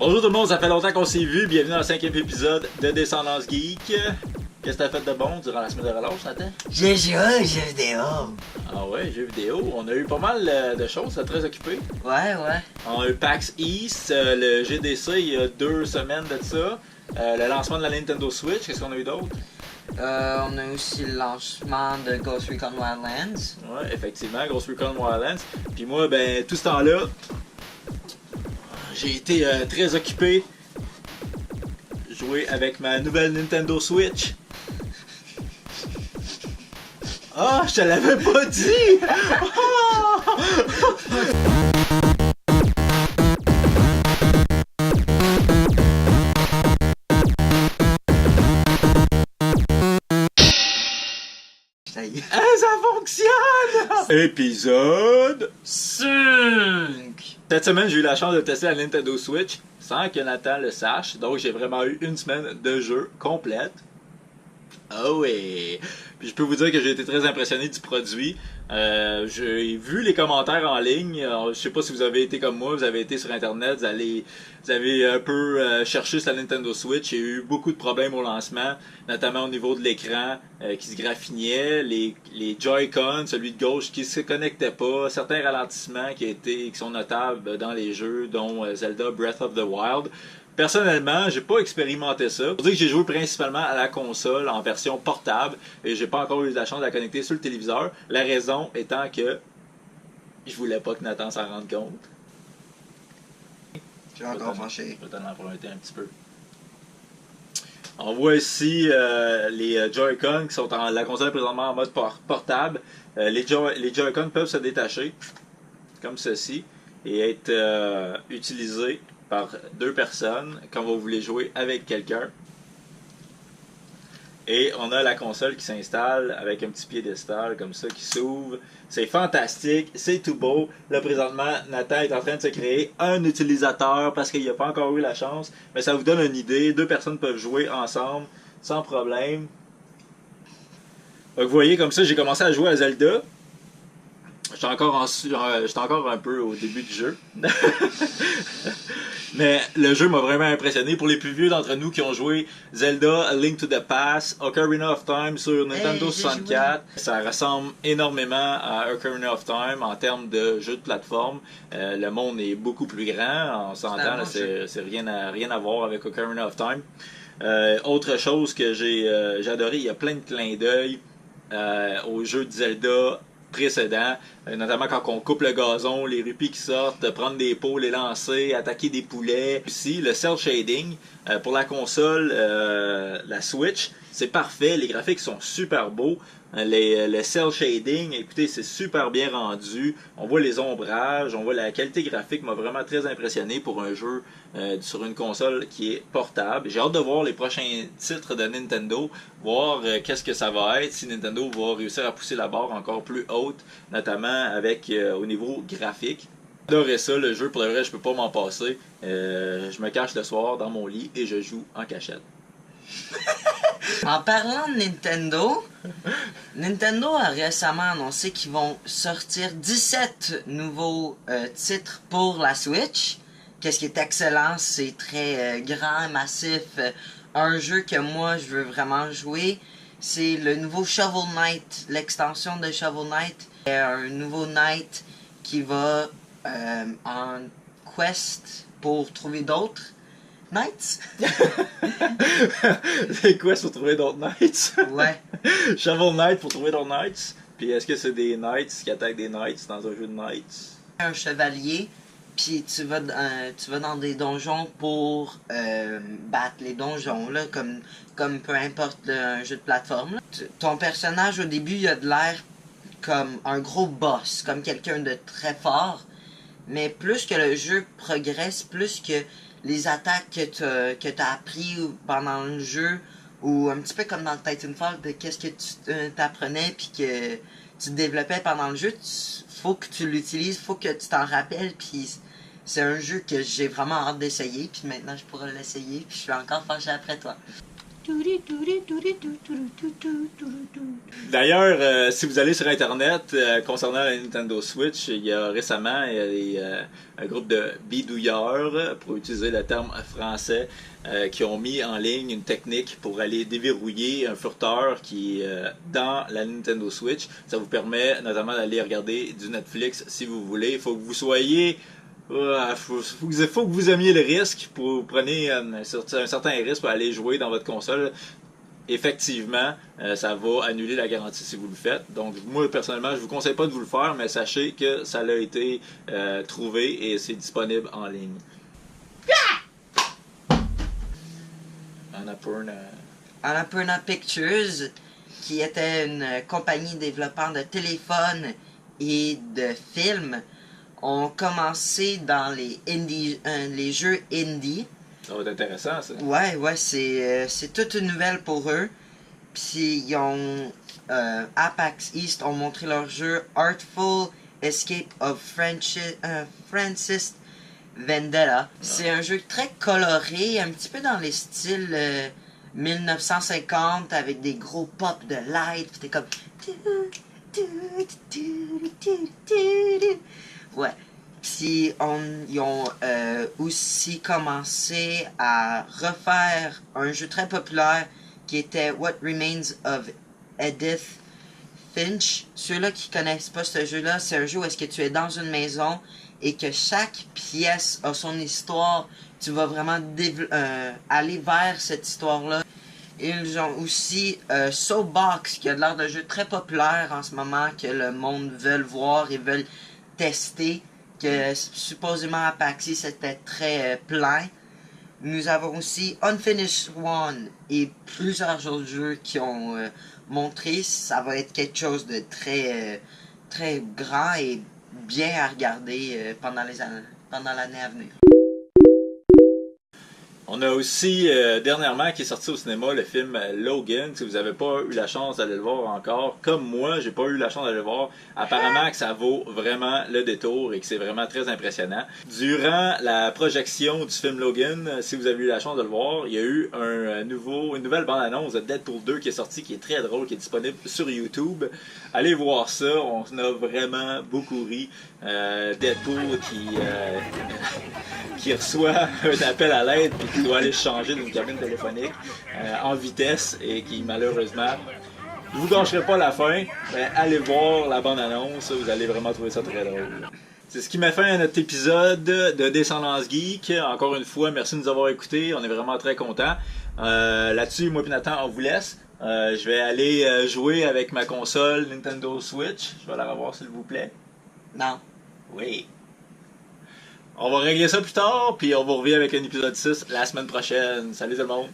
Bonjour tout le monde, ça fait longtemps qu'on s'est vu. Bienvenue dans le 5e épisode de Descendance Geek. Qu'est-ce que t'as fait de bon durant la semaine de relâche, Nathan? J'ai joué aux jeux vidéo. Ah ouais, jeux vidéo. On a eu pas mal de choses, c'est très occupé. Ouais. On a eu PAX East, le GDC il y a 2 semaines de ça. Le lancement de la Nintendo Switch, qu'est-ce qu'on a eu d'autre? On a aussi le lancement de Ghost Recon Wildlands. Ouais, effectivement, Ghost Recon Wildlands. Puis moi, ben, tout ce temps-là, j'ai été très occupé. Jouer avec ma nouvelle Nintendo Switch. Ah, je te l'avais pas dit! Ça y est. Ah, ça fonctionne! Épisode 5. Cette semaine, j'ai eu la chance de tester la Nintendo Switch sans que Nathan le sache. Donc, j'ai vraiment eu une semaine de jeu complète. Ah ouais! Puis je peux vous dire que j'ai été très impressionné du produit. J'ai vu les commentaires en ligne. Alors, je sais pas si vous avez été comme moi, vous avez été sur internet, vous avez un peu cherché sur la Nintendo Switch. Il y a eu beaucoup de problèmes au lancement, notamment au niveau de l'écran qui se graffinait, les Joy-Con, celui de gauche qui se connectait pas, certains ralentissements qui sont notables dans les jeux, dont Zelda Breath of the Wild. Personnellement, j'ai pas expérimenté ça. Faut dire que j'ai joué principalement à la console en version portable et j'ai pas encore eu la chance de la connecter sur le téléviseur. La raison étant que je voulais pas que Nathan s'en rende compte. J'ai encore fâché. Je vais t'en emprunter un petit peu. On voit ici les Joy-Con qui sont la console présentement en mode portable. Les Joy-Con peuvent se détacher comme ceci et être utilisés par 2 personnes quand vous voulez jouer avec quelqu'un. Et on a la console qui s'installe avec un petit piédestal comme ça qui s'ouvre. C'est fantastique, c'est tout beau. Là présentement, Nathan est en train de se créer un utilisateur parce qu'il n'a pas encore eu la chance. Mais ça vous donne une idée, 2 personnes peuvent jouer ensemble sans problème. Donc, vous voyez comme ça, j'ai commencé à jouer à Zelda. J'étais encore un peu au début du jeu. Mais le jeu m'a vraiment impressionné. Pour les plus vieux d'entre nous qui ont joué Zelda, A Link to the Past, Ocarina of Time sur Nintendo 64, ça ressemble énormément à Ocarina of Time en termes de jeu de plateforme. Le monde est beaucoup plus grand, on s'entend, c'est rien à voir avec Ocarina of Time. Autre chose que j'ai adoré, il y a plein de clins d'œil au jeu de Zelda précédent, notamment quand on coupe le gazon, les rupis qui sortent, prendre des pots, les lancer, attaquer des poulets. Aussi, le cel shading pour la console, la Switch, c'est parfait, les graphiques sont super beaux. Le cel shading, écoutez, c'est super bien rendu. On voit les ombrages, on voit la qualité graphique m'a vraiment très impressionné pour un jeu sur une console qui est portable. J'ai hâte de voir les prochains titres de Nintendo, voir qu'est-ce que ça va être, si Nintendo va réussir à pousser la barre encore plus haute, notamment avec au niveau graphique. J'adorais ça, le jeu, pour le vrai, je peux pas m'en passer. Je me cache le soir dans mon lit et je joue en cachette. En parlant de Nintendo, Nintendo a récemment annoncé qu'ils vont sortir 17 nouveaux titres pour la Switch. Qu'est-ce qui est excellent, c'est très grand, massif. Un jeu que moi je veux vraiment jouer, c'est le nouveau Shovel Knight, l'extension de Shovel Knight. Un nouveau Knight qui va en quest pour trouver d'autres Knights. C'est quoi pour trouver d'autres Knights? Ouais. Shovel Knight pour trouver d'autres Knights. Puis est-ce que c'est des Knights qui attaquent des Knights dans un jeu de Knights? Un chevalier, puis tu vas dans des donjons pour battre les donjons, là, comme peu importe un jeu de plateforme. Là. Ton personnage au début il a de l'air comme un gros boss, comme quelqu'un de très fort. Mais plus que le jeu progresse, plus que les attaques que tu as appris pendant le jeu, ou un petit peu comme dans le Titanfall, de qu'est-ce que tu t'apprenais puis que tu développais pendant le jeu, faut que tu l'utilises, faut que tu t'en rappelles, puis c'est un jeu que j'ai vraiment hâte d'essayer, puis maintenant je pourrais l'essayer, puis je suis encore fâché après toi. D'ailleurs, si vous allez sur Internet concernant la Nintendo Switch, il y a récemment un groupe de bidouilleurs, pour utiliser le terme français, qui ont mis en ligne une technique pour aller déverrouiller un furteur qui est dans la Nintendo Switch. Ça vous permet notamment d'aller regarder du Netflix si vous voulez. Il faut que vous soyez... faut que vous aimiez le risque, pour prenez un certain risque pour aller jouer dans votre console. Effectivement, ça va annuler la garantie si vous le faites. Donc moi personnellement, je vous conseille pas de vous le faire, mais sachez que ça a été trouvé et c'est disponible en ligne. Annapurna Pictures, qui était une compagnie développant de téléphones et de films, ont commencé dans les jeux indie. Ça va être intéressant, ça. Ouais, c'est toute une nouvelle pour eux. Puis ils ont Apex East ont montré leur jeu Artful Escape of Francis Vendetta. C'est un jeu très coloré, un petit peu dans les styles 1950 avec des gros pops de light. C'était comme ouais. Puis ils ont aussi commencé à refaire un jeu très populaire qui était What Remains of Edith Finch. Ceux-là qui connaissent pas ce jeu-là, c'est un jeu où est-ce que tu es dans une maison et que chaque pièce a son histoire. Tu vas vraiment aller vers cette histoire-là. Ils ont aussi Soapbox, qui a l'air d'un jeu très populaire en ce moment, que le monde veut voir et veulent tester. Que supposément à Paxi c'était très plein. Nous avons aussi Unfinished One et plusieurs autres jeux qui ont montré. Ça va être quelque chose de très grand et bien à regarder pendant l'année à venir. On a aussi dernièrement qui est sorti au cinéma le film Logan. Si vous n'avez pas eu la chance d'aller le voir encore, comme moi, j'ai pas eu la chance d'aller le voir. Apparemment que ça vaut vraiment le détour et que c'est vraiment très impressionnant. Durant la projection du film Logan, si vous avez eu la chance de le voir, il y a eu une nouvelle bande-annonce de Deadpool 2 qui est sortie, qui est très drôle, qui est disponible sur YouTube. Allez voir ça, on a vraiment beaucoup ri. Deadpool qui reçoit un appel à l'aide et qui doit aller changer d'une cabine téléphonique en vitesse et qui malheureusement, je vous gâcherai pas la fin, mais allez voir la bande-annonce, vous allez vraiment trouver ça très drôle. C'est ce qui met fin à notre épisode de Descendance Geek. Encore une fois, merci de nous avoir écoutés, on est vraiment très contents. Là-dessus, moi et Nathan, on vous laisse. Je vais aller jouer avec ma console Nintendo Switch. Je vais la revoir s'il vous plaît. Non. Oui. On va régler ça plus tard, puis on va revenir avec un épisode 6 la semaine prochaine. Salut tout le monde!